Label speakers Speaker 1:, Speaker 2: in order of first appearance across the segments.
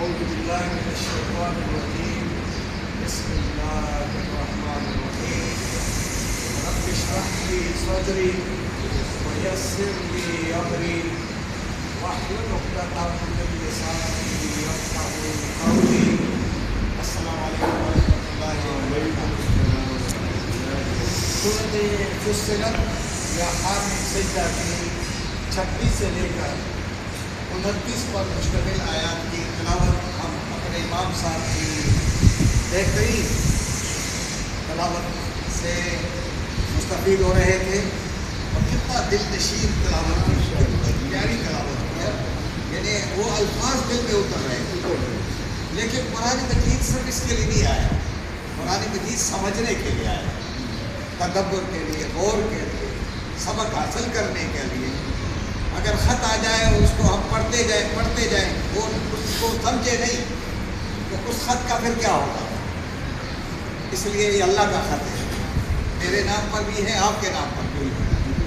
Speaker 1: أعوذ بالله من الشيطان الرجيم بسم الله الرحمن الرحيم رب اشرح لي صدري ويسر لي أمري واحلل عقدة من لساني يفقهوا قولي السلام عليكم ورحمة الله وبركاته. سورۃ فصلت یا حامیم سجدہ کی 26 سے لے کر 29 پر مشتمل آیات کی تلاوت ہم اپنے امام صاحب کی بہترین تلاوت سے مستفید ہو رہے تھے اور کتنا دل نشین تلاوت کی، پیاری تلاوت کی، یعنی وہ الفاظ دل میں اتر رہے تھے. لیکن قرآن مجید صرف اس کے لیے نہیں آیا، قرآن مجید سمجھنے کے لیے آیا، تدبر کے لیے، غور کے لیے، سبق حاصل کرنے کے لیے. اگر خط آ جائے اور اس کو ہم پڑھتے جائیں وہ اس کو سمجھے نہیں تو اس خط کا پھر کیا ہوگا؟ اس لیے یہ اللہ کا خط ہے، میرے نام پر بھی ہے، آپ کے نام پر بھی ہے،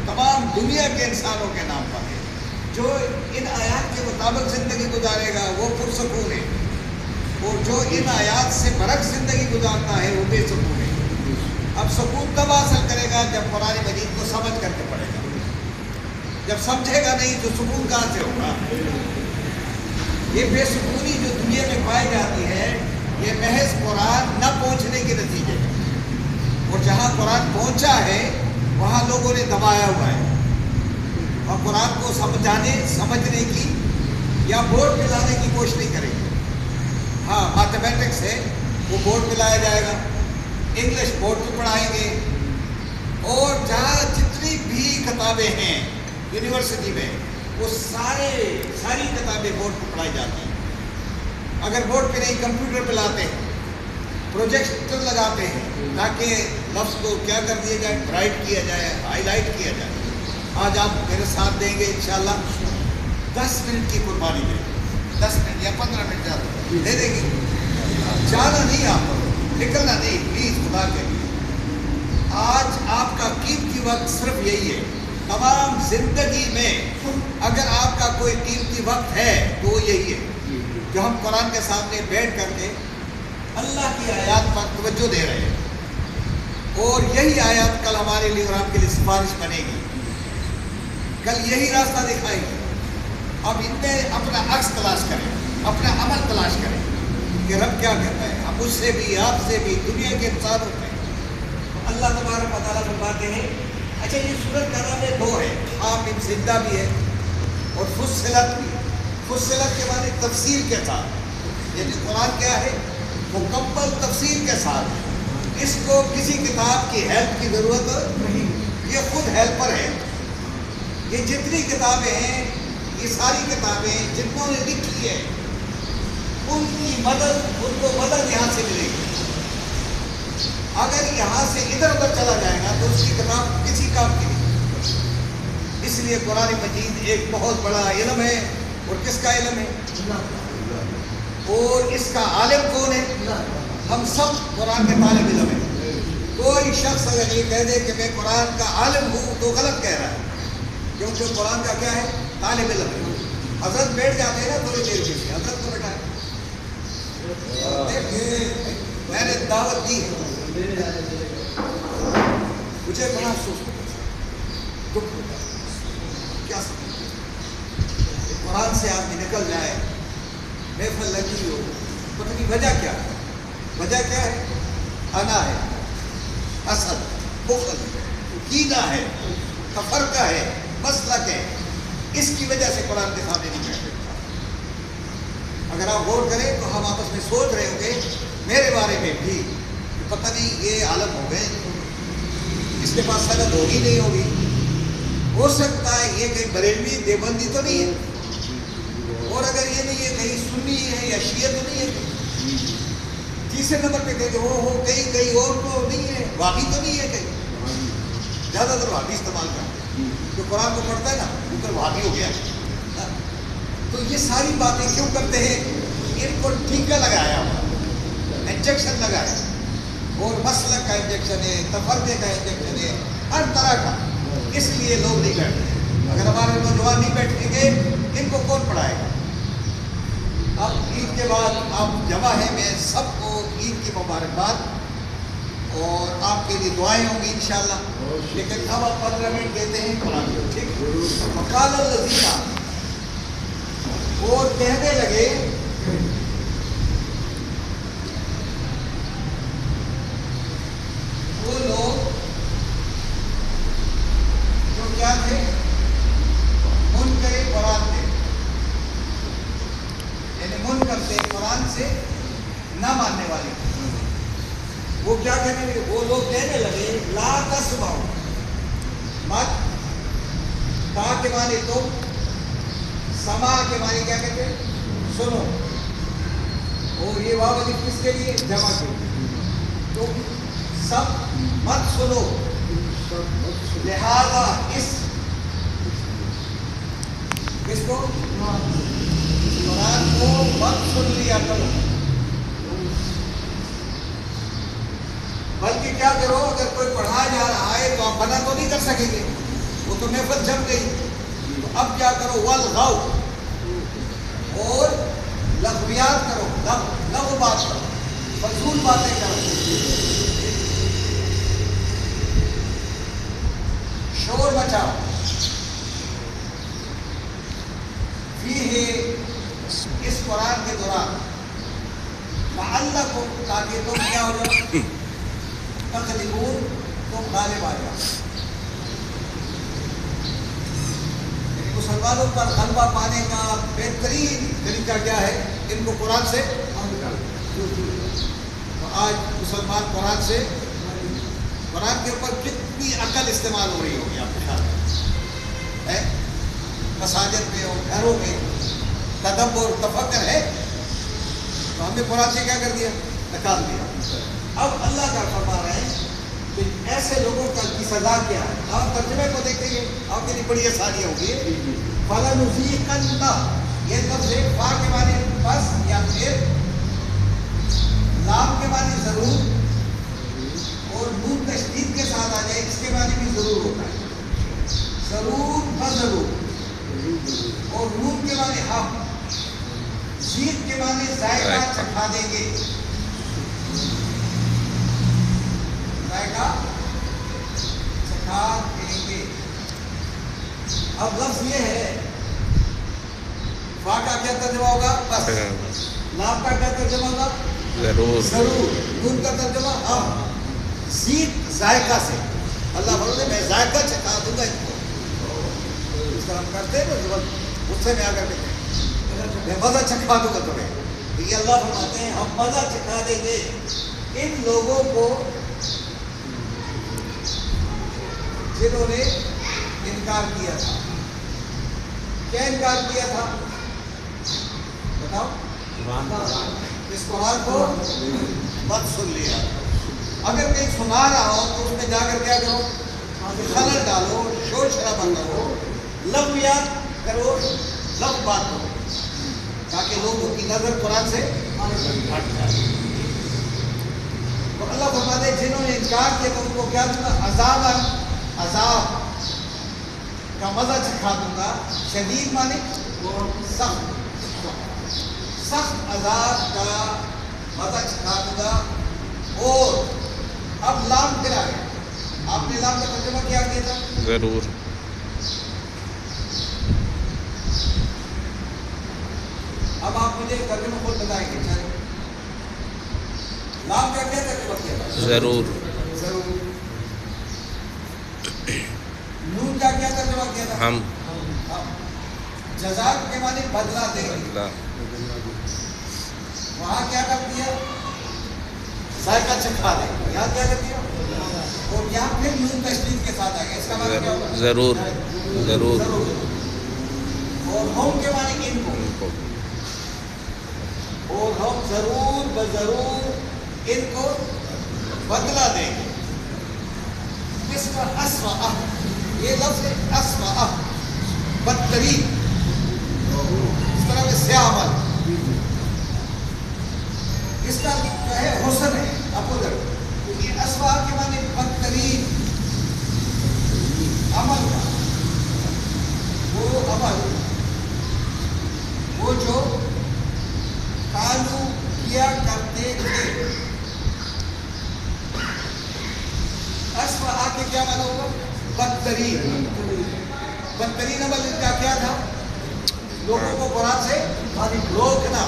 Speaker 1: تمام دنیا کے انسانوں کے نام پر ہے. جو ان آیات کے مطابق زندگی گزارے گا وہ پرسکون ہے، اور جو ان آیات سے برعکس زندگی گزارتا ہے وہ بے سکون ہے. اب سکون تب حاصل کرے گا جب قرآن مجید کو سمجھ کر کے پڑھے گا. جب سمجھے گا نہیں تو سکون کہاں سے ہوگا؟ یہ بے سکونی جو دنیا میں پائی جاتی ہے یہ محض قرآن نہ پہنچنے کے نتیجے ہے، اور جہاں قرآن پہنچا ہے وہاں لوگوں نے دبایا ہوا ہے، اور قرآن کو سمجھنے کی یا بورڈ پہ لانے کی کوشش نہیں کریں گے. ہاں میتھمیٹکس ہے وہ بورڈ پہ لایا جائے گا، انگلش بورڈ پہ پڑھائیں گے، اور جہاں جتنی بھی کتابیں ہیں یونیورسٹی میں وہ ساری کتابیں بورڈ پہ پڑھائی جاتی ہیں. اگر بورڈ پہ نہیں کمپیوٹر پہ لاتے ہیں، پروجیکٹر لگاتے ہیں تاکہ لفظ کو کیا کر دیا جائے، برائٹ کیا جائے، ہائی لائٹ کیا جائے. آج آپ میرے ساتھ دیں گے انشاءاللہ 10 منٹ کی قربانی دیں گے، 10 منٹ یا 15 منٹ زیادہ دے دیں گے. جانا نہیں، آپ نکلنا نہیں پلیز خدا کے لیے. آج آپ کا قیمتی وقت صرف یہی ہے. تمام زندگی میں اگر آپ کا کوئی قیمتی وقت ہے تو وہ یہی ہے جو ہم قرآن کے سامنے بیٹھ کر کے اللہ کی آیات پر توجہ دے رہے ہیں، اور یہی آیات کل ہمارے لیے اور آپ کے لیے سفارش بنے گی، کل یہی راستہ دکھائے گی. اب ان میں اپنا عکس تلاش کریں، اپنا عمل تلاش کریں کہ رب کیا کرتا ہے. ہم مجھ سے بھی، آپ سے بھی، دنیا کے انسانوں میں. اللہ تبارک و تعالیٰ فرماتے ہیں. اچھا یہ سورت کا نام ہے 2 ہے، حامیم سجدہ بھی ہے اور فصلت بھی. فصلت کے معنی تفصیل کے ساتھ، یعنی قرآن کیا ہے مکمل تفصیل کے ساتھ. اس کو کسی کتاب کی ہیلپ کی ضرورت نہیں، یہ خود ہیلپر ہے. یہ جتنی کتابیں ہیں، یہ ساری کتابیں جتنوں نے لکھی ہے ان کی مدد، ان کو مدد یہاں سے ملے گی. اگر یہاں سے ادھر ادھر چلا جائے گا تو اس کی کتاب کسی کام کی نہیں. اس لیے قرآن مجید ایک بہت بڑا علم ہے. اور کس کا علم ہے؟ اور اس کا عالم کون ہے؟ ہم سب قرآن کے طالب علم ہیں. کوئی شخص اگر یہ کہہ دے کہ میں قرآن کا عالم ہوں تو غلط کہہ رہا ہے، کیونکہ قرآن کا کیا ہے؟ طالب علم ہے. حضرت بیٹھ جاتے ہیں نا تھوڑی دیر کے لیے، حضرت کو بیٹھائے میں نے دعوت دی ہے، مجھے بڑا افسوس ہوتا ہے، دکھ ہوتا ہے. کیا سمجھتے قرآن سے آدمی نکل جائے، محفل لگی ہو، پتہ نہیں وجہ کیا ہے. وجہ کیا ہے؟ انا ہے، حسد، بخل، کینہ ہے، تفرقہ ہے، مسلک ہے. اس کی وجہ سے قرآن کے سامنے نہیں بیٹھتے. اگر آپ غور کریں تو ہم آپس میں سوچ رہے ہوں گے میرے بارے میں بھی، پتہ نہیں یہ عالم ہو گئے، اس کے پاس سند ہوگی نہیں ہوگی، ہو سکتا ہے یہ کہیں بریلوی دیوبندی تو نہیں ہے، اور اگر یہ نہیں ہے کہیں سنی ہے یا شیعہ تو نہیں ہے. تیسرے نمبر پہ کہیں ہو کہیں اور تو نہیں ہے، وہابی تو نہیں ہے. کہیں زیادہ تر وہابی استعمال کرتے ہیں، جو قرآن کو پڑھتا ہے نا وہ پھر وہابی ہو گیا. تو یہ ساری باتیں کیوں کرتے ہیں؟ ان کو ٹیکا لگایا ہوا، انجیکشن لگایا، اور مسلک کا انجیکشن ہے، تفرقے کا انجیکشن ہے، ہر طرح کا. اس لیے لوگ نہیں بیٹھتے. اگر ہمارے نوجوان نہیں بیٹھیں گے ان کو کون پڑھائے گا؟ اب عید کے بعد
Speaker 2: اب جمع ہے، میں سب کو عید کی مبارکباد اور آپ کے لیے دعائیں ہوں گی انشاءاللہ، لیکن اب آپ 15 منٹ دیتے ہیں قرآن کو، ٹھیک؟ وقال الذین، اور کہنے لگے وہ لوگ جو کیا تھے، منکر قرآن تھے، یعنی منکر تھے، قرآن سے نہ ماننے والے تھے۔ وہ کیا کہنے لگے؟ وہ لوگ کہنے لگے لا تسمعوا، مت، تا کے معنی تم، سما کے معنی کیا کہتے ہیں؟ سنو، اور یہ واو الف کس کے لیے؟ جمع کے لیے، تم سب مت سنو، لہذا اس کو قرآن کو مت سن لیا کرو، بلکہ کیا کرو، اگر کوئی پڑھا جا رہا ہے تو آپ منع تو نہیں کر سکیں گے، وہ تو محفل جم گئی، تو اب کیا کرو، والغو، اور لغویات کرو، لغو بات کرو، فضول باتیں کرو، شور مچاؤ، فیہ، اس قرآن کے دوران، لعلکم، تاکہ تم کیا ہو جاؤ، تغلبون، تم غالب آ جاؤ، یعنی مسلمانوں پر غلبہ پانے کا بہترین طریقہ کیا ہے؟ ان کو قرآن سے تو آج مسلمان قرآن سے، قرآن کے اوپر کتنی عقل استعمال ہو رہی ہوگی آپ کے خیال ہے؟ مساجد میں اور گھروں میں تدبر تفکر ہے، تو ہم نے قرآن سے کیا کر دیا؟ نکال دیا۔ اب اللہ کا فرما رہے ہیں کہ ایسے لوگوں کی سزا کیا ہے؟ آپ ترجمے کو دیکھیں گے، آپ کے لیے بڑی آسانی ہوگی۔ فَلَنُذِيقَنَّ، یہ لفظ ہے، فا کے معنی بس یا پھر، لام کے معنی ضرور، اور نون تشدید کے ساتھ آ جائے، اس کے معنی بھی ضرور ہوتا ہے، ضرور بضرور، اور نون کے معنی ہم، زید کے معنی ذائقہ چکھا دیں گے، ذائقہ چکھا دیں گے۔ اب لفظ یہ ہے، فا کا کیا ترجمہ ہوگا؟ بس، لام کا کیا ترجمہ ہوگا؟ ضرور، ضرور، نون کا ترجمہ ہم، زید ذائقہ سے، اللہ فرماتے میں ذائقہ چکھا دوں گا ان کو، اس طرح ہم کرتے ہیں نا، غصے میں آ کر کے میں مزہ چکھا دوں گا تمہیں، تو یہ اللہ فرماتے ہیں ہم مزہ چکھا دیں گے ان لوگوں کو جنہوں نے انکار کیا تھا۔ کیا انکار کیا تھا؟ بتاؤ، اس قرآن کو مت سن لیا، اگر کہیں سنا رہا ہو تو اس میں جا کر کیا کرو، خلل ڈالو، شور شرابہ کرو، لغویات کرو، لغو بات کرو، تاکہ لوگوں کی نظر قرآن سے ہٹ جائے۔ تو اللہ فرماتے ہیں جنہوں نے انکار کیا تو ان کو کیا دوں گا؟ عذاب کا مزہ چکھا دوں گا، شدید مانے سخت، سخت عذاب کا مزہ چکھا دوں گا۔ اور اب لام پھر آ گیا، آپ نے لام کا ترجمہ کیا کیا تھا؟ ضرور۔ اب آپ مجھے ترجمہ خود بتائیں گے، چلیں، لام کا کیا ترجمہ کیا تھا؟ ضرور، ضرور۔ نون کا کیا ترجمہ کیا تھا؟ ہم۔ جزا کے معنی بدلہ دیں گے، وہاں کیا کر دیا؟ ذائقہ چکھا دیں گے، یہاں کیا کر دیا؟ اور یہاں پھر نون تشدید کے ساتھ آ گیا، اس کا معنی کیا ہوگا؟ ضرور، ضرور۔ اور ہم کے معنی ان کو، اور ہم ضرور بضرور ان کو بدلہ دیں گے۔ اس کا اسوأ، یہ لفظ ہے اسوأ، بدترین، اس طرح میں سیاہ عمل، اس کا جو ہے حسن ہے اپوزٹ، تو یہ اسوأ کے معنی بدترین عمل کا، وہ عمل وہ جو کالو کیا کرتے تھے. اسوأ کے کیا مانا ہوگا؟ بدترین. بدترین عمل ان کا کیا تھا؟ لوگوں کو قرآن سے روکنا.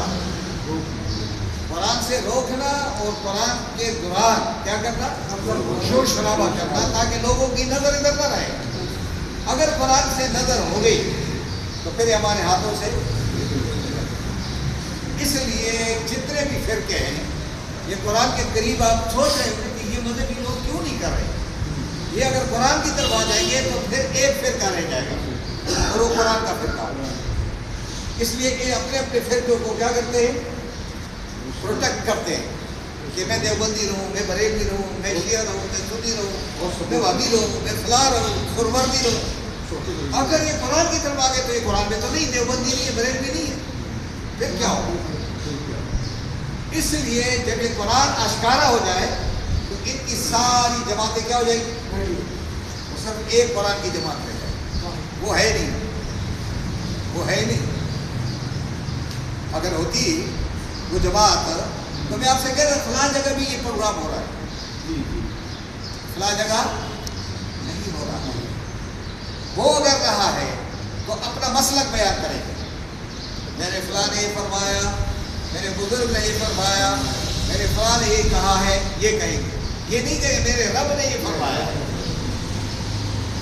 Speaker 2: قرآن سے روکنا اور قرآن کے دوران کیا کرنا؟ شور شرابہ کرنا تاکہ لوگوں کی نظر ادھر نہ رہے. اگر قرآن سے نظر ہو گئی تو پھر یہ ہمارے ہاتھوں سے. اس لیے جتنے بھی فرقے ہیں یہ قرآن کے قریب آپ سوچ رہے ہوں کہ یہ مذہبی لوگ کیوں نہیں کر رہے. یہ اگر قرآن کی طرف آ جائیں گے تو پھر ایک فرقہ رہ جائے گا اور وہ قرآن کا فرقہ ہوگا. اس لیے یہ اپنے اپنے فرقوں کو کیا کرتے ہیں؟ پروٹیکٹ کرتے ہیں کہ میں دیوبندی رہوں, میں بریلوی رہوں, میں شیعہ رہوں, میں سنی رہوں, میں وہابی رہوں, میں فلاں رہوں, سروردی رہوں. اگر یہ قرآن کی طرف آ گئے تو یہ قرآن میں تو نہیں, دیوبندی نہیں ہے, بریلوی نہیں ہے, پھر کیا ہوگا؟ اس لیے جب یہ قرآن آشکارا ہو جائے تو ان کی ساری جماعتیں کیا ہو جائیں گی؟ وہ صرف ایک قرآن کی جماعت رہ جائے. وہ ہے نہیں, وہ ہے نہیں. اگر ہوتی وہ جماعت تو میں آپ سے کہہ رہا ہوں فلاں جگہ بھی یہ پروگرام ہو رہا ہے, فلاں جگہ نہیں ہو رہا. وہ اگر رہا ہے تو اپنا مسلک بیان کریں گے. میرے فلاں نے یہ فرمایا, میرے بزرگ نے یہ فرمایا, میرے فلاں نے یہ کہا ہے, یہ کہیں گے. یہ نہیں کہ میرے رب نے یہ فرمایا.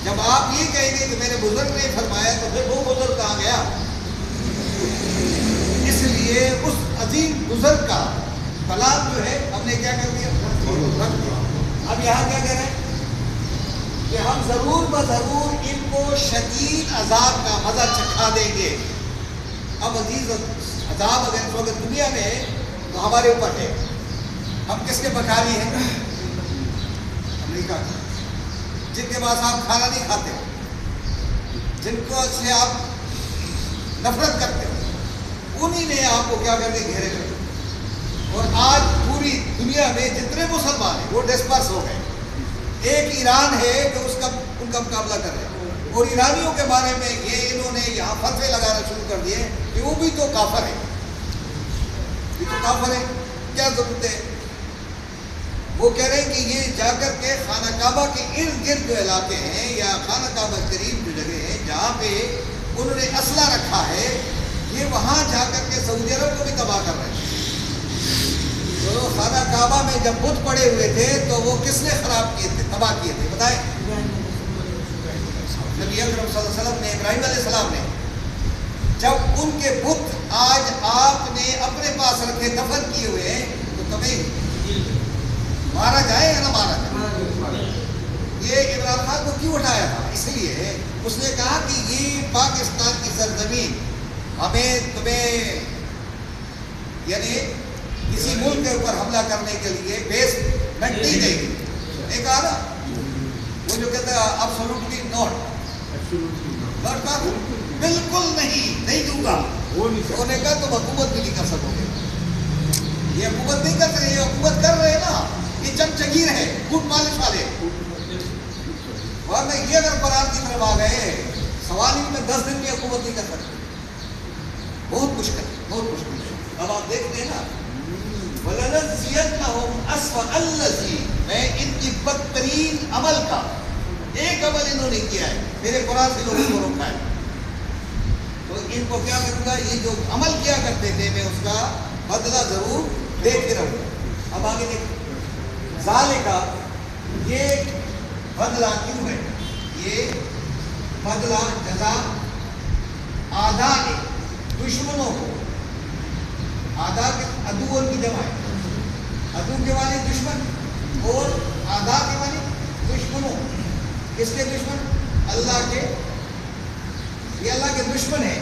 Speaker 2: جب آپ یہ کہیں گے کہ میرے بزرگ نے یہ فرمایا تو پھر وہ بزرگ کہاں گیا؟ اس لیے اس عظیم بزرگ کا کلام جو ہے ہم نے کیا کر دیا؟ اب یہاں کیا کہہ رہے ہیں کہ ہم ضرور بضرور ان کو شدید عذاب کا مزہ چکھا دیں گے. اب عزیز عذاب اگر اس وقت دنیا میں ہے تو ہمارے اوپر ہے. ہم کس کے بکاری ہیں؟ امریکہ کے, جن کے پاس آپ کھانا نہیں کھاتے, جن کو سے آپ نفرت کرتے ہو, انہی نے آپ کو کیا کر کے گھیرے کر. اور آج پوری دنیا میں جتنے مسلمان ہیں وہ ڈسپرس ہو گئے. ایک ایران ہے جو ان کا مقابلہ کر رہے ہیں, اور ایرانیوں کے بارے میں یہ انہوں نے یہاں فتوے لگانا شروع کر دیے کہ وہ بھی تو کافر ہے, یہ تو کافر ہے, کیا ضرورت ہے. وہ کہہ رہے ہیں کہ یہ جا کر کے خانہ کعبہ کے ارد گرد جو علاقے ہیں یا خانہ کعبہ قریب جو جگہ ہیں جہاں پہ انہوں نے اسلحہ رکھا ہے, یہ وہاں جا کر کے سعودی عرب کو بھی تباہ کر رہے ہیں. تو خانہ کعبہ میں جب بت پڑے ہوئے تھے تو وہ کس نے خراب کیے تھے, تباہ کیے تھے؟ بتائیں. نبی اکرم صلی اللہ علیہ وسلم نے, ابراہیم علیہ السلام نے, جب ان کے بت آج آپ نے اپنے پاس رکھے دفن کیے ہوئے ہیں تو تمہیں مارا جائے یا نہ مارا جائے؟ یہ عمران خان کو کیوں اٹھایا تھا؟ اس لیے اس نے کہا کہ یہ پاکستان کی سرزمین ہمیں تمہیں یعنی کسی ملک کے اوپر حملہ کرنے کے لیے بیس نہیں دے گی. نے کہا نا وہ جو کہتا ہے absolutely not, بالکل نہیں دوں گا. انہوں نے کہا تم حکومت بھی نہیں کر سکو گے. یہ حکومت نہیں کر رہے, یہ حکومت کر رہے ہیں نا, یہ جنگ جگیر ہے, گڈ مالش والے. ورنہ یہ اگر قرآن کی طرف آ گئے سوال ہی میں 10 دن میں حکومت نہیں کر سکتے. بہت مشکل, بہت مشکل. اب آپ دیکھتے ہیں نا, وَلَنَجْزِيَنَّهُمْ أَسْوَأَ الَّذِي, میں ان کی بدترین عمل کا ایک عمل انہوں نے کیا ہے, میرے قرآن سے لوگوں کو روکا ہے, تو ان کو کیا کروں گا, یہ جو عمل کیا کرتے تھے میں اس کا بدلہ ضرور دیتے رہوں گا. اب آگے دیکھیں, ذالکا, یہ بدلہ کیوں ہے؟ یہ بدلہ جزا آدھا دشمنوں کو, آدھا کے عدو ان کی جمع ہے, عدو کے معنی دشمن اور آدھا کے معنی دشمنوں. کس کے دشمن؟ اللہ کے. یہ اللہ کے دشمن ہے.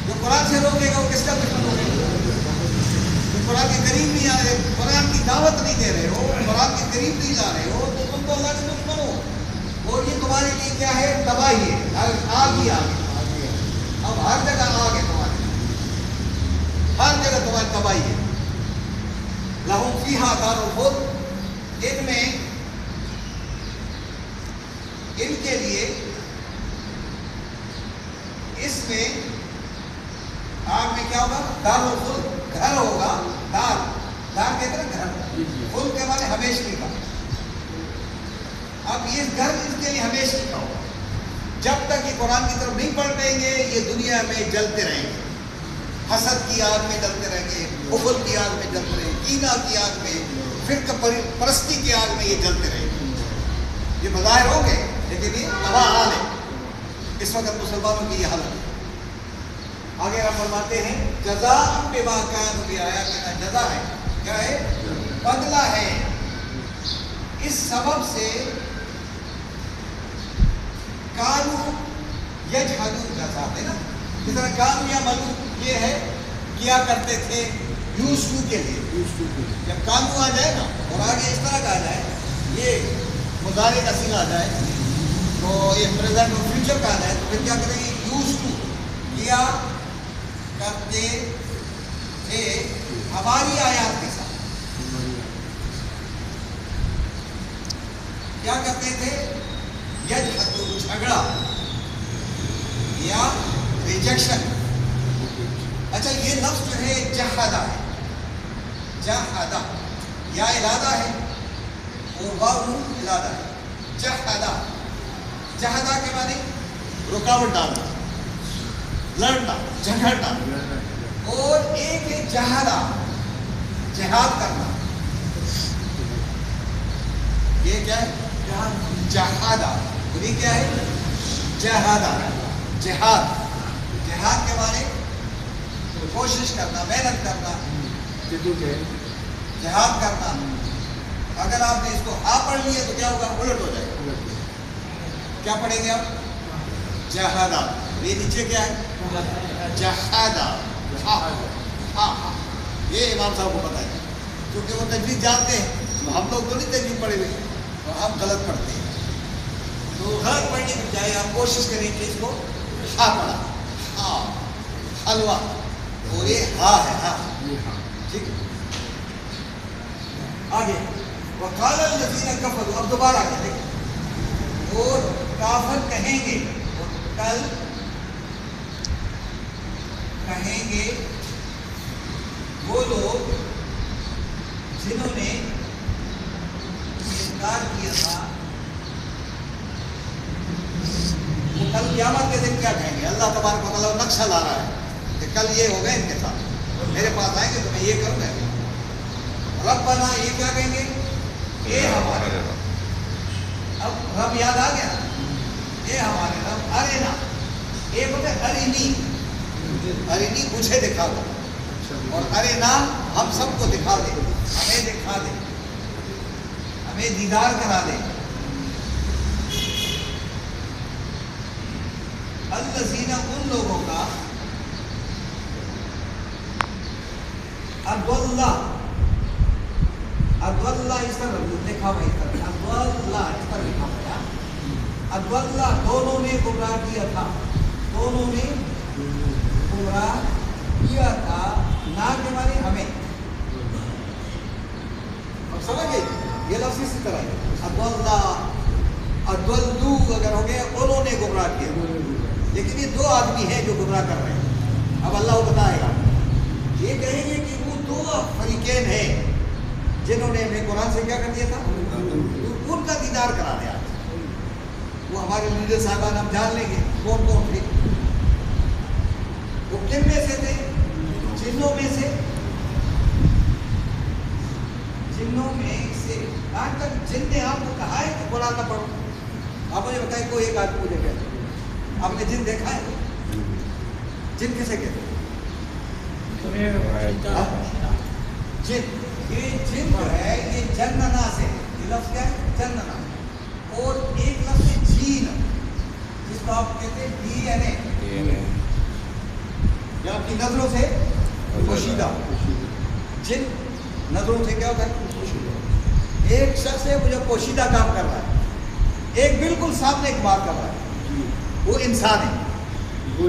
Speaker 2: جو قرآن سے روکے گا وہ کس کا دشمن ہوگا؟ جو قرآن کے قریب نہیں آ رہے, قرآن کی دعوت نہیں دے رہے ہو, قرآن کے قریب نہیں جا رہے ہو, تو تم تو اللہ کے دشمن ہو. اور یہ تمہارے لیے کیا ہے؟ تباہی ہے, آگ ہی آگ. اب ہر جگہ آگ ہے تمہارے, ہر جگہ تمہاری تباہی ہے. لَهُمْ فِيهَا دَارُ الْخُلْدِ, ان میں ان کے لیے اس میں آگ میں کیا ہوگا؟ دار الخلد, گھر ہوگا، دار کہتے ہیں نا گھر، خلد کے معنی ہمیشگی کا. اب یہ گھر اس کے لیے ہمیشگی کا ہوگا. جب تک یہ قرآن کی طرف نہیں پلٹیں گے یہ دنیا میں جلتے رہیں گے، حسد کی آگ میں جلتے رہیں گے، بخل کی آگ میں جلتے رہیں گے، کینہ کی آگ میں، فرقہ پرستی کی آگ میں یہ جلتے رہیں گے. یہ بظاہر ہوں گے لیکن یہ تباہ حال ہے. اس وقت مسلمانوں کی یہ حالت ہے. آگے آپ فرماتے ہیں جزاء بما كانوا بآياتنا، جزا ہے، کیا ہے؟ بدلہ ہے. اس سبب سے کانو یجحدون جزا ہے نا، جس طرح کانو یا ملو یہ ہے کیا کرتے تھے یوسف کے لیے. جب کانو آ جائے نا اور آگے اس طرح کا آ جائے، یہ مضارع کا صیغہ آ جائے تو یہ پریزنٹ اور فیوچر کا آ جائے تو پھر کیا کریں گے؟ یوسف کیا کرتے تھے ہماری آیات کے ساتھ. کیا کرتے تھے؟ یجحدون، جھگڑا یا ریجیکشن. اچھا یہ لفظ جو ہے جہادہ ہے، جہادہ یا ارادہ ہے اور واو ارادہ ہے. جہادہ، جہادہ کے معنی رکاوٹ ڈالنا، لڑنا، جھگڑنا. اور ایک ہے جہادہ، جہاد کرنا. یہ کیا ہے؟ جہادہ. یہ کیا ہے؟ جہادہ، جہاد. جہاد کے معنی کوشش کرنا، محنت کرنا، جہاد کرنا. اگر آپ نے اس کو ہاں پڑھ لیا تو کیا ہوگا؟ الٹ ہو جائے گا. کیا پڑھیں گے آپ؟ جہادہ. یہ نیچے کیا ہے؟ جہادہ. یہ امام صاحب کو پتہ ہے کیونکہ وہ تجوید جانتے ہیں. ہم لوگ تو نہیں تجوید پڑھے ہوئے تو ہم غلط پڑھتے ہیں. تو غلط پڑھنے کی بجائے آپ کوشش کریں کہ اس کو ہاں پڑھا، ہاں حلوہ، اور یہ ہاں ہے، ہاں ٹھیک ہے. آگے وقال الذین کفروا، اب دوبارہ آگے دیکھیں. اور کافر کہیں گے، کل کہیں گے وہ لوگ جنہوں نے انکار کیا تھا. وہ کل قیامت کے دن کیا کہیں گے؟ اللہ تبارک و تعالیٰ نقشہ لا رہا ہے کہ کل یہ ہوگا ان کے ساتھ، میرے پاس آئیں گے تو میں یہ کروں گا. ربنا، یہ کیا کہیں گے؟ اے ہمارے رب. اب رب یاد آ گیا، اے ہمارے رب. ارنا، اے بولے ارینی، ارینی مجھے دکھا دو، اور ارنا ہم سب کو دکھا دے، ہمیں دکھا دے، ہمیں دیدار کرا دے. الذین، ان لوگوں کا، اضل، اضل اس طرح لکھا ہوا، اس طرح اضل اس طرح لکھا ہوا. اضل دونوں نے گمراہ کیا تھا، دونوں نے گمراہ کیا تھا. نہ کے معنی ہمیں. اب سمجھ گئے یہ لفظ اسی طرح ہے. اضل، اضلوا اگر ہو گیا انہوں نے گمراہ کیا، لیکن یہ دو آدمی ہیں جو گمراہ کر رہے ہیں. اب اللہ کو بتائے گا، یہ کہیں گے کہ وہ دو فریقین ہیں جنہوں نے ہمیں قرآن سے کیا کر دیا تھا؟ ان کا دیدار کرا دیا. وہ ہمارے لیڈر صاحبان ہم جان لیں گے کون کون تھے. وہ کن میں سے تھے؟ جنوں میں سے. جنوں میں سے. آج تک جن نے آپ کو کہا ہے کہ قرآن نہ پڑھو. آپ مجھے بتائیں کوئی ایک آدمی مجھے کہتے آپ نے جن دیکھا ہے؟ جن کسے کہتے ہیں؟ جن. یہ جن جو ہے یہ جننا سے، یہ لفظ کیا ہے؟ جننا. اور ایک لفظ ہے جین، جس کو آپ کہتے ہیں ڈی این اے، یا آپ کی نظروں سے پوشیدہ. جن نظروں سے کیا ہوتا ہے؟ ایک شخص ہے وہ جو پوشیدہ کام کر رہا ہے، ایک بالکل سامنے ایک بات کر رہا ہے، وہ انسان ہے. وہ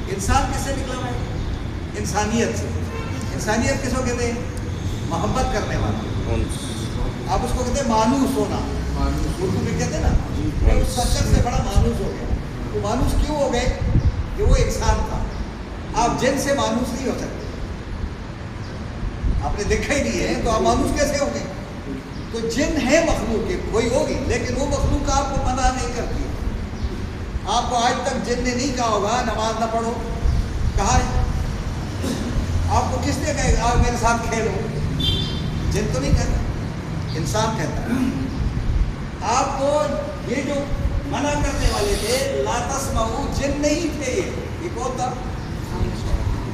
Speaker 2: انسان کس سے نکلا ہوا ہے؟ انسانیت سے. انسانیت کس کو کہتے ہیں؟ محبت کرنے والا. آپ اس کو کہتے ہیں مانوس ہونا. اردو میں کہتے ہیں نا کہ اس شخص سے بڑا مانوس ہو گیا. وہ مانوس کیوں ہو گئے؟ کہ وہ انسان تھا. آپ جن سے مانوس نہیں ہو سکتے. آپ نے دیکھا ہی نہیں ہے تو آپ مانوس کیسے ہوں گے؟ تو جن ہے مخلوق کی کوئی ہوگی، لیکن وہ مخلوق آپ کو منع نہیں کرتی. آپ کو آج تک جن نے نہیں کہا ہوگا نماز نہ پڑھو، کہا ہے؟ آپ کو کس نے کہے گا میرے ساتھ کھیلو؟ جن تو نہیں کہتا، انسان کہتا ہے. آپ کو یہ جو منع کرنے والے تھے لا تسمعوا، جن نہیں تھے. یہ کون تھا؟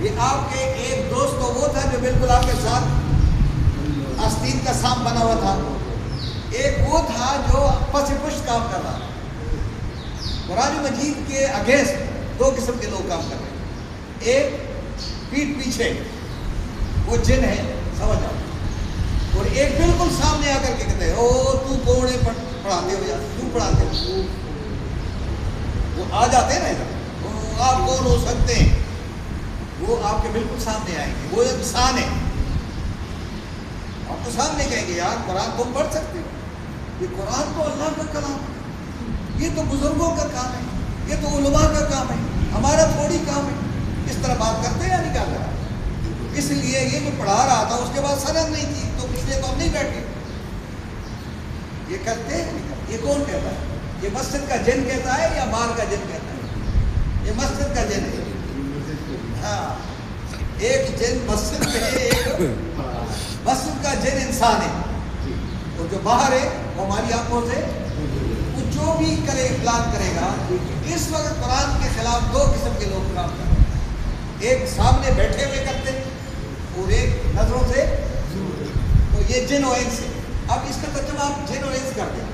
Speaker 2: یہ آپ کے ایک دوست تو وہ تھا جو بالکل آپ کے ساتھ آستین کا سانپ بنا ہوا تھا. ایک وہ تھا جو پس پشت کام کر رہا. قرآن مجید کے اگینسٹ دو قسم کے لوگ کام کر رہے ہیں. ایک پیٹ پیچھے وہ جن ہے، سمجھ آؤ، اور ایک بالکل سامنے آ کر کے کہتے ہیں او تو کون ہے پڑھاتے ہو یا تو پڑھاتے ہو. وہ آ جاتے ہیں نا ادھر، آپ کون ہو سکتے ہیں، وہ آپ کے بالکل سامنے آئیں گے. وہ انسان ہے، آپ کو سامنے کہیں گے یار قرآن تم پڑھ سکتے ہو. یہ قرآن تو اللہ کا کلام ہے، یہ تو بزرگوں کا کام ہے، یہ تو علماء کا کام ہے، ہمارا تھوڑی کام ہے. اس طرح بات کرتے ہیں یا نہیں کیا کر رہا؟ اس لیے یہ جو پڑھا رہا تھا اس کے بعد سند نہیں تھی تو اس لیے تو ہم نہیں بیٹھے. یہ کرتے ہیں، یہ کون کہتا ہے؟ یہ مسجد کا جن کہتا ہے یا باہر کا جن کہتا ہے؟ یہ مسجد کا جن ہے. ہاں، ایک جن مسجد میں ہے، ایک مسجد کا جن انسان ہے، اور جو باہر ہے وہ ہماری آنکھوں سے وہ جو بھی کرے پلان کرے گا. اس وقت قرآن کے خلاف دو قسم کے لوگ کام کر رہے ہیں. ایک سامنے بیٹھے ہوئے کرتے ہیں اور ایک نظروں سے. تو یہ جن و انس ہے. اب اس کا ترجمہ آپ جن و انس کر دیں.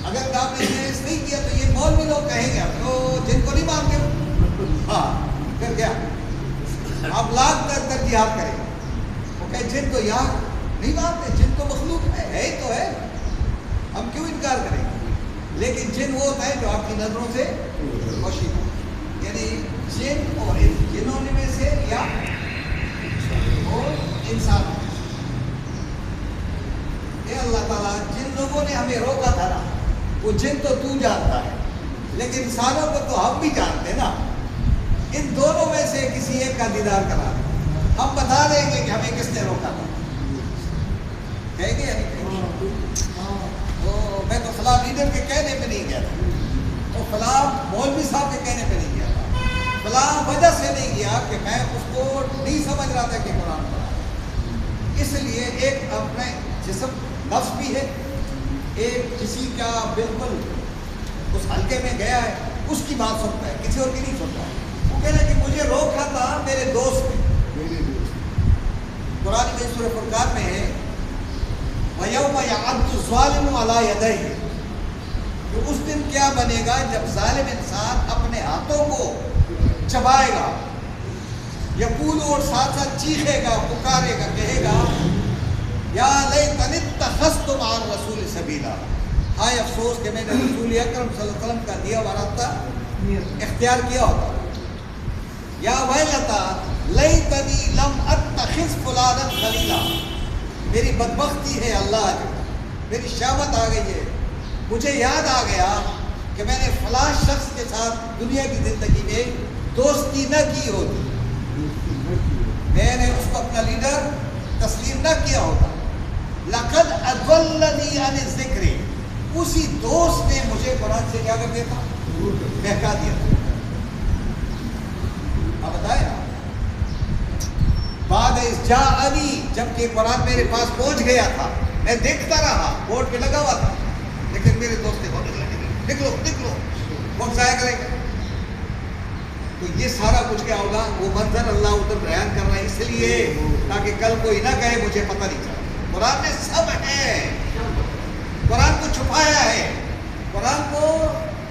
Speaker 2: اگر آپ نے جن و انس نہیں کیا تو یہ مولوی لوگ کہیں گے تو جن کو نہیں مانتے ہو. ہاں پھر کیا آپ لاکھ ترجیحات کریں. وہ کہیں جن تو یار نہیں مانتے، جن تو مخلوق ہے ہی تو ہے، ہم کیوں انکار کریں گے. لیکن جن وہ ہوتا ہے جو آپ کی نظروں سے پوشیدہ، یعنی جن اور جنوں میں سے یا اور انسان. یہ اللہ تعالیٰ جن لوگوں نے ہمیں روکا تھا نا، وہ جن تو جانتا ہے، لیکن انسانوں کو تو ہم بھی جانتے ہیں نا. ان دونوں میں سے کسی ایک کا دیدار کرا ہم بتا دیں گے کہ ہمیں کس نے روکا تھا. کہیں گے یا نہیں کہیں گے؟ تو میں تو فلاں لیڈر کے کہنے پہ نہیں گیا تھا، تو فلاں مولوی صاحب کے کہنے پہ نہیں گیا تھا، فلاں وجہ سے نہیں گیا کہ میں اس کو نہیں سمجھ رہا تھا کہ قرآن پڑھا. اس لیے ایک اپنے جسم نفس بھی ہے، ایک کسی کا بالکل اس حلقے میں گیا ہے اس کی بات سنتا ہے، کسی اور کی نہیں سنتا. وہ کہہ رہے کہ مجھے روکا تھا میرے دوست نے. قرآن میں سورہ فرقان میں ہے وَيَوْمَ يَعَضُّ الظَّالِمُ عَلَىٰ يَدَيْهِ، کہ اس دن کیا بنے گا جب ظالم انسان اپنے ہاتھوں کو چبائے گا. یقول، اور ساتھ ساتھ چیخے گا، پکارے گا، کہے گا یا لیتنی اتخذت مع الرسول سبیلا، ہائے افسوس کہ میں نے رسول اکرم صلی اللہ علیہ وسلم کا دیا ہوا راستہ اختیار کیا ہوتا. یا ویلتا لیتنی لم اتخذ فلانا خلیلا، میری بدبختی ہے اللہ، میری شامت آ گئی ہے، مجھے یاد آ گیا کہ میں نے فلاں شخص کے ساتھ دنیا کی زندگی میں دوستی نہ کی ہوتی، میں نے اس کو اپنا لیڈر تسلیم نہ کیا ہوتا. لقد اضلنی عن الذکر، اسی دوست نے مجھے قرآن سے کیا کر دیا تھا، بہکا دیا تھا. اب بتائیں بعد از جاءنی، جب کہ قرآن میرے پاس پہنچ گیا تھا، میں دیکھتا رہا، بورڈ پہ لگا ہوا تھا، لیکن میرے دوست نے بولنے لگے نکلو نکلو، وقت ضائع کرے گا. تو یہ سارا کچھ کیا ہوگا، وہ منظر اللہ ادھر بیان کر رہا ہے اس لیے تاکہ کل کوئی نہ کہے مجھے پتہ نہیں چلا. قرآن میں سب ہے، قرآن کو چھپایا ہے، قرآن کو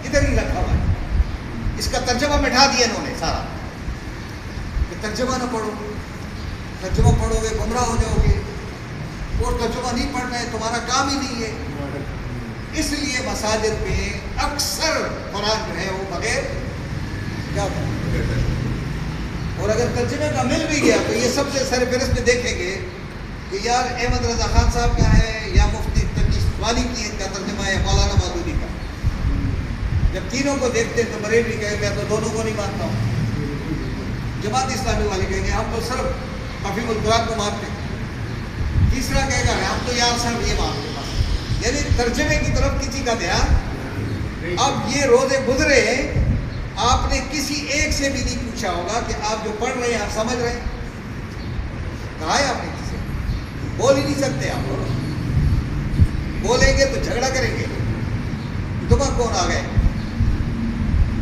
Speaker 2: ادھر ہی رکھا ہوا ہے. اس کا ترجمہ مٹھا دیا انہوں نے سارا، کہ ترجمہ نہ پڑھو، ترجمہ پڑھو گے گمراہ ہو جاؤ گے، اور ترجمہ نہیں پڑھنا ہے تمہارا کام ہی نہیں ہے. اس لیے مساجد میں اکثر قرآن جو ہے وہ بغیر کیا ہوتا ہے، اور اگر ترجمے کا مل بھی گیا تو یہ سب سے سر فہرست میں دیکھیں گے کہ یار احمد رضا خان صاحب کا ہے یا مفتی تقی والی کی کا ترجمہ ہے، مولانا مودودی کا. جب تینوں کو دیکھتے ہیں تو بریلوی کہیں میں تو دونوں کو نہیں مانتا ہوں، جماعت اسلامی والے کہیں گے ہم تو صرف حفیظ القرآن کو مانتے ہیں. تیسرا کہے گا ہم تو یار صاحب یہ مانتے بس، یعنی ترجمے کی طرف کسی کا دھیان۔ اب یہ روزے گزرے، آپ نے کسی ایک سے بھی نہیں پوچھا ہوگا کہ آپ جو پڑھ رہے ہیں آپ سمجھ رہے ہیں؟ کہا ہے آپ نے کسی؟ بول ہی نہیں سکتے آپ، بولیں گے تو جھگڑا کریں گے، دماغ کون آ گئے؟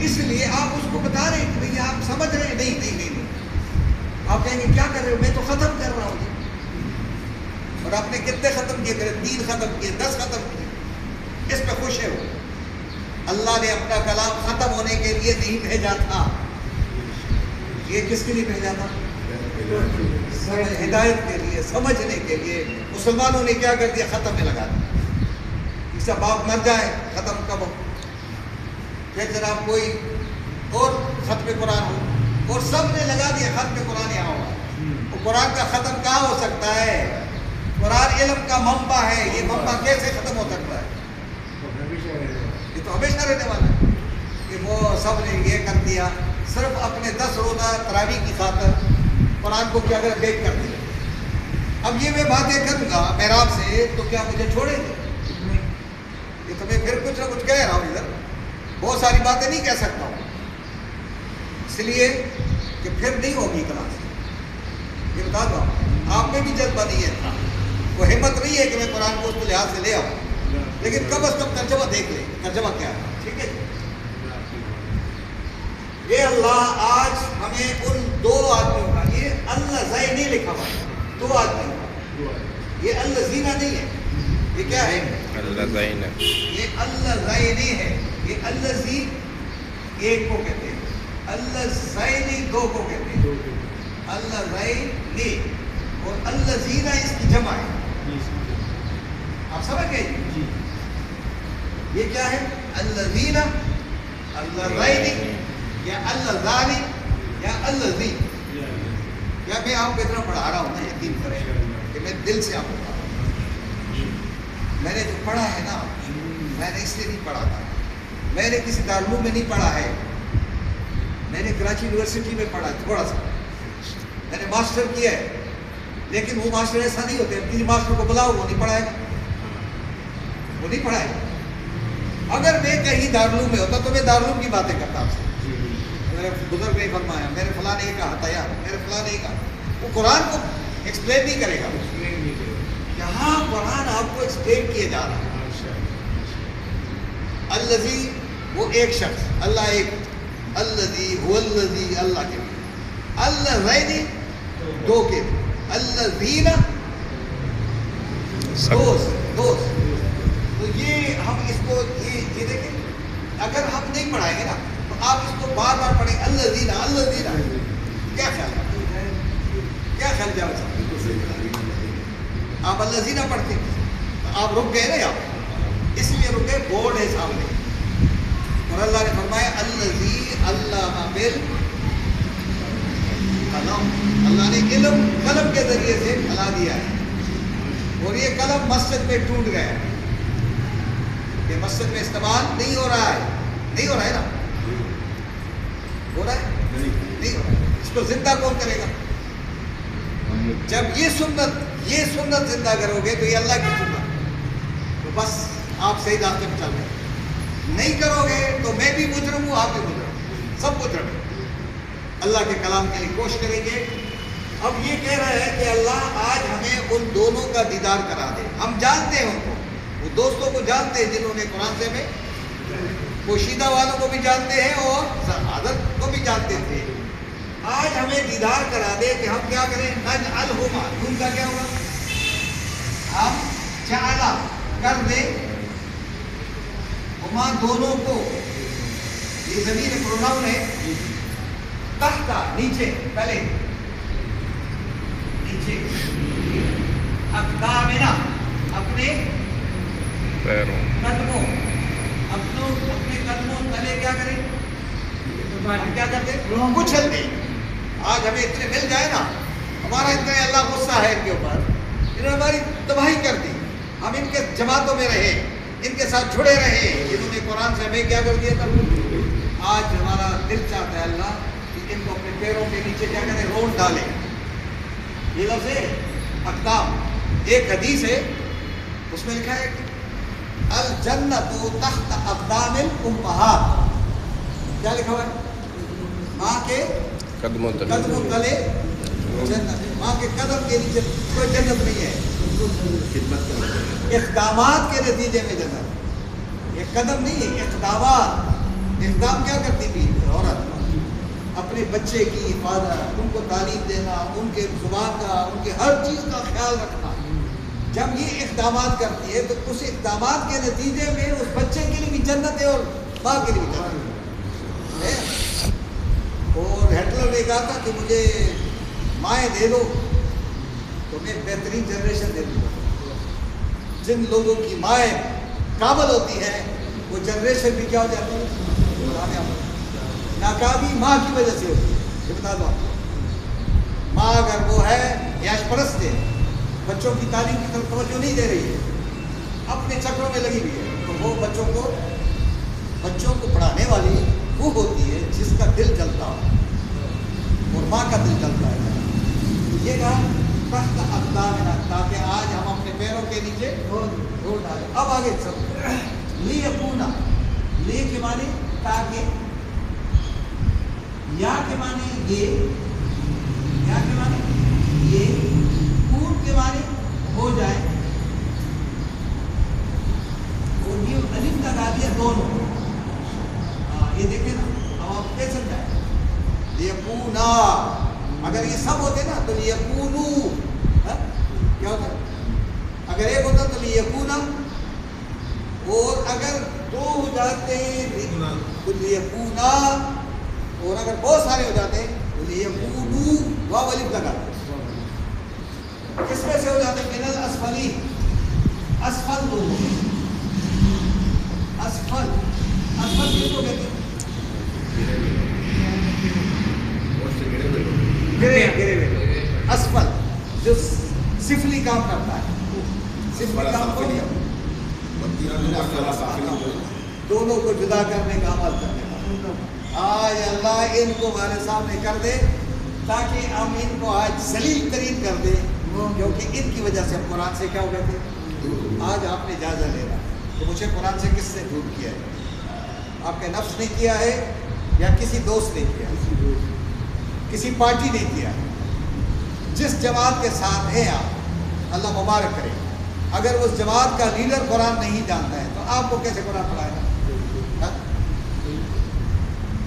Speaker 2: اس لیے آپ اس کو بتا رہے ہیں کہ بھئی آپ سمجھ رہے ہیں؟ نہیں، آپ کہیں گے کیا کر رہے ہو؟ میں تو ختم کر رہا ہوں جی۔ اور آپ نے کتنے ختم کیے؟ 3 ختم کیے، 10 ختم کیے، اس پہ خوش ہے وہ؟ اللہ نے اپنا کلام ختم ہونے کے لیے نہیں بھیجا تھا، یہ کس کے لیے بھیجا تھا؟ ہدایت کے لیے، سمجھنے کے لیے۔ مسلمانوں نے کیا کر دیا؟ ختم میں لگا دیا۔ کسی باپ مر جائے ختم کب ہو، پھر جناب کوئی اور ختم قرآن ہو، اور سب نے لگا دیا ختم قرآن یہاں ہوگا۔ وہ قرآن کا ختم کہاں ہو سکتا ہے؟ قرآن علم کا منبع ہے، یہ منبع کیسے ختم ہو سکتا ہے؟ یہ تو ہمیشہ رہنے والا ہے۔ کہ وہ سب نے یہ کر دیا، صرف اپنے 10 روزہ تراویح کی خاطر قرآن کو کیا کر بیک کر دیا۔ اب یہ میں باتیں کروں گا محراب سے تو کیا مجھے چھوڑیں گے؟ یہ تو میں پھر کچھ نہ کچھ کہہ رہا ہوں، ادھر بہت ساری باتیں نہیں کہہ سکتا ہوں، اس لیے کہ پھر نہیں ہوگی کلاس۔ یہ بتا دو آپ میں بھی جذبہ نہیں ہے، وہ ہمت نہیں ہے کہ میں قرآن کو اس کو لحاظ سے لے آؤں، لیکن کم از کم ترجمہ دیکھ لیں، ترجمہ کیا ہے، ٹھیک ہے؟ یہ اللہ آج ہمیں ان 2 آدمیوں کا، یہ اللہ زائی نہیں لکھا ہوا ہے، 2 آدمیوں کا، یہ اللہ زینہ نہیں ہے، یہ کیا ہے؟ اللہ زائن، یہ اللہ زائنی ہے، یہ اللہ زی 1 کو کہتے ہیں، اللہ زائنی 2 کو کہتے ہیں، اللہ زائنی، اور اللہ زینہ اس کی جمع ہے، آپ سمجھ گئے جی؟ یہ کیا ہے؟ اللہ زینہ، اللہ زائنی، یا اللہ زانی، یا اللہ زی۔ یا میں آپ کو اتنا پڑھا رہا ہوں نا، یقین کریں کہ میں دل سے آپ کو پڑھا رہا ہوں۔ میں نے جو پڑھا ہے نا، میں نے اس لیے نہیں پڑھا تھا، میں نے کسی دارالعلوم میں نہیں پڑھا ہے، میں نے کراچی یونیورسٹی میں پڑھا ہے تھوڑا سا، میں نے ماسٹر کیا ہے، لیکن وہ ماسٹر ایسا نہیں ہوتے کسی ماسٹر کو بلاؤ وہ نہیں پڑھائے گا، وہ نہیں پڑھائے گا۔ اگر میں کہیں دارالعلوم میں ہوتا تو میں دارالعلوم کی باتیں کرتا آپ سے، میرے بزرگ نے فرمایا، میرے فلاں نے کہا تھا، یا میرے فلاں نے کہا، وہ قرآن کو ایکسپلین نہیں کرے گا، یہاں قرآن آپ کو ایکسپلین کیے جا رہا ہے۔ الذی وہ ایک شخص، اللہ ایک، الذی هو الذی اللہ کے، اللہ زینی 2 کے، اللہ زینہ دوست۔ تو یہ ہم اس کو یہ دیکھیں، اگر ہم نہیں پڑھائیں گے نا تو آپ اس کو بار بار پڑھیں، اللہ زینہ کیا خیال ہے؟ کیا خیال جاوید صاحب؟ آپ اللہ زینہ پڑھتے ہیں تو آپ رک گئے نا یہاں، اس لیے رکے، بورڈ ہے سامنے، اور اللہ نے فرمایا الذی علم بالقلم، اللہ نے علم قلم کے ذریعے سے بنا دیا ہے، اور یہ قلم مسجد میں ٹوٹ گیا ہے، یہ مسجد میں استعمال نہیں ہو رہا ہے، نہیں ہو رہا ہے نا؟ ہو رہا ہے؟ نہیں ہو رہا ہے، اس کو زندہ کون کرے گا؟ جب یہ سنت زندہ کرو گے تو یہ اللہ کی سنت، تو بس آپ صحیح راستے پہ چل رہے، نہیں کرو گے تو میں بھی مجرم ہوں، آپ بھی مجرم ہوں، سب مجرم ہیں۔ اللہ کے کلام کے لیے کوشش کریں گے۔ اب یہ کہہ رہا ہے کہ اللہ آج ہمیں ان دونوں کا دیدار کرا دے، ہم جانتے ہیں ان کو، وہ دوستوں کو جانتے ہیں جنہوں نے قرآن سے ہمیں، پوشیدہ والوں کو بھی جانتے ہیں اور عادت کو بھی جانتے تھے، آج ہمیں دیدار کرا دے کہ ہم کیا کریں، نجعلہما، نون کا کیا ہوگا؟ ہم جعلا کر دیں، ہما دونوں کو، یہ ضمیر پروناؤن ہے، تحت نیچے، پہلے نیچے، اقدامنا اپنے قدموں، اپنے قدموں تلے کیا کریں، ہم کیا کرتے ہیں، کچل دیں۔ آج ہمیں اتنے مل جائے نا، ہمارا اتنا اللہ غصہ ہے ان کے اوپر، انہوں نے ہماری تباہی کر دی، ہم ان کے جماعتوں میں رہے، ان کے ساتھ جڑے رہے، جنہوں نے قرآن سے ہمیں کیا کر دیا تھا۔ آج ہمارا دل چاہتا ہے اللہ کہ ان کو اپنے پیروں کے نیچے کیا کریں، روڈ ڈالیں۔ یہ لفظ ہے اقدام، ایک حدیث ہے اس میں لکھا ہے کہ الجنت تحت اقدام الامہات، کیا لکھا ہوا ہے؟ ماں کے
Speaker 3: قدموں
Speaker 2: قدموں تلے جنت ہے، ماں کے قدم کے نیچے کوئی جنت نہیں ہے، اقدامات کے نتیجے میں جنت، یہ قدم نہیں ہے، اقدامات۔ اقدام کیا کرتی تھی عورت؟ اپنے بچے کی حفاظت، ان کو تعلیم دینا، ان کے زبان کا، ان کے ہر چیز کا خیال رکھنا۔ جب یہ اقدامات کرتی ہے تو اس اقدامات کے نتیجے میں اس بچے کے لیے بھی جنت ہے اور ماں کے لیے بھی جنت ہے۔ اور ہٹلر نے کہا تھا کہ مجھے مائیں دے دو تو میں بہترین جنریشن دے دوں گا۔ جن لوگوں کی مائیں قابل ہوتی ہیں وہ جنریشن بھی کیا ہو جاتی ہے؟ ناکامی ماں کی وجہ سے ہوتی ہے۔ یہ بتا دو آپ کو، ماں اگر وہ ہے یاش پرست ہے، بچوں کی تعلیم کی طرف توجہ نہیں دے رہی ہے، اپنے چکروں میں لگی ہوئی ہے، تو وہ بچوں کو پڑھانے والی وہ ہوتی ہے جس کا دل جلتا ہو، اور ماں کا دل جلتا ہے۔ یہ کہا تحت اقدامنا، تاکہ آج ہم اپنے پیروں کے نیچے ڈھول ڈالیں۔ اب آگے سب لیکونا، لے کے معنی تاکہ، یا کے معنی یہ، یا کے معنی یہ، کون کے معنی ہو جائے، اور یہ الف لگا دیا دونوں۔ یہ دیکھیں نا، اب آپ کیسے سمجھائیں؟ لیکونا، اگر یہ سب ہوتے نا تو لیکونو، کیا ہوتا ہے؟ اگر ایک ہوتا تو لیکونا، اور اگر دو ہو جاتے تو لیکونا، اور اگر بہت سارے ہو جاتے تو لیکونو، واو الف لگا۔ کس میں سے ہو جاتے؟ من الاسفلی، اسفل دو، اسفل، اسفل کس کو کہتے ہیں؟ گرے ہوئے، اسفل جو سفلی کام کرتا ہے، سفلی کام کو نہیں، دونوں کو جدا کرنے کا عمل کرنے کا۔ آج اللہ ان کو ہمارے سامنے کر دے تاکہ ہم ان کو آج ذلیل ترین کر دیں، کیونکہ ان کی وجہ سے ہم قرآن سے کیا ہو گئے تھے۔ آج آپ نے جائزہ لینا کہ مجھے قرآن سے کس سے دور کیا ہے؟ آپ کے نفس نے کیا ہے یا کسی دوست نے کیا ہے؟ کسی پارٹی نے کیا ہے؟ جس جماعت کے ساتھ ہیں آپ، اللہ مبارک کرے، اگر اس جماعت کا لیڈر قرآن نہیں جانتا ہے تو آپ کو کیسے قرآن پڑھائے گا؟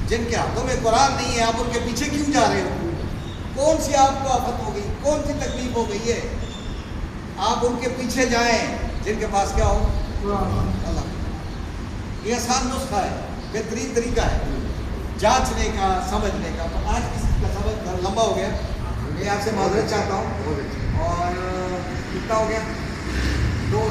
Speaker 2: جن کے ہاتھوں میں قرآن نہیں ہے آپ ان کے پیچھے کیوں جا رہے ہو؟ کون سی آپ کو آفت ہو گئی، کون سی تکلیف ہو گئی ہے؟ آپ ان کے پیچھے جائیں جن کے پاس کیا ہو؟ اللہ۔ یہ آسان نسخہ ہے، بہترین طریقہ ہے جانچنے کا، سمجھنے کا۔ تو آج کسی کا سمجھ لمبا ہو گیا، میں آپ سے معذرت چاہتا ہوں، اور کتنا ہو گیا؟ 2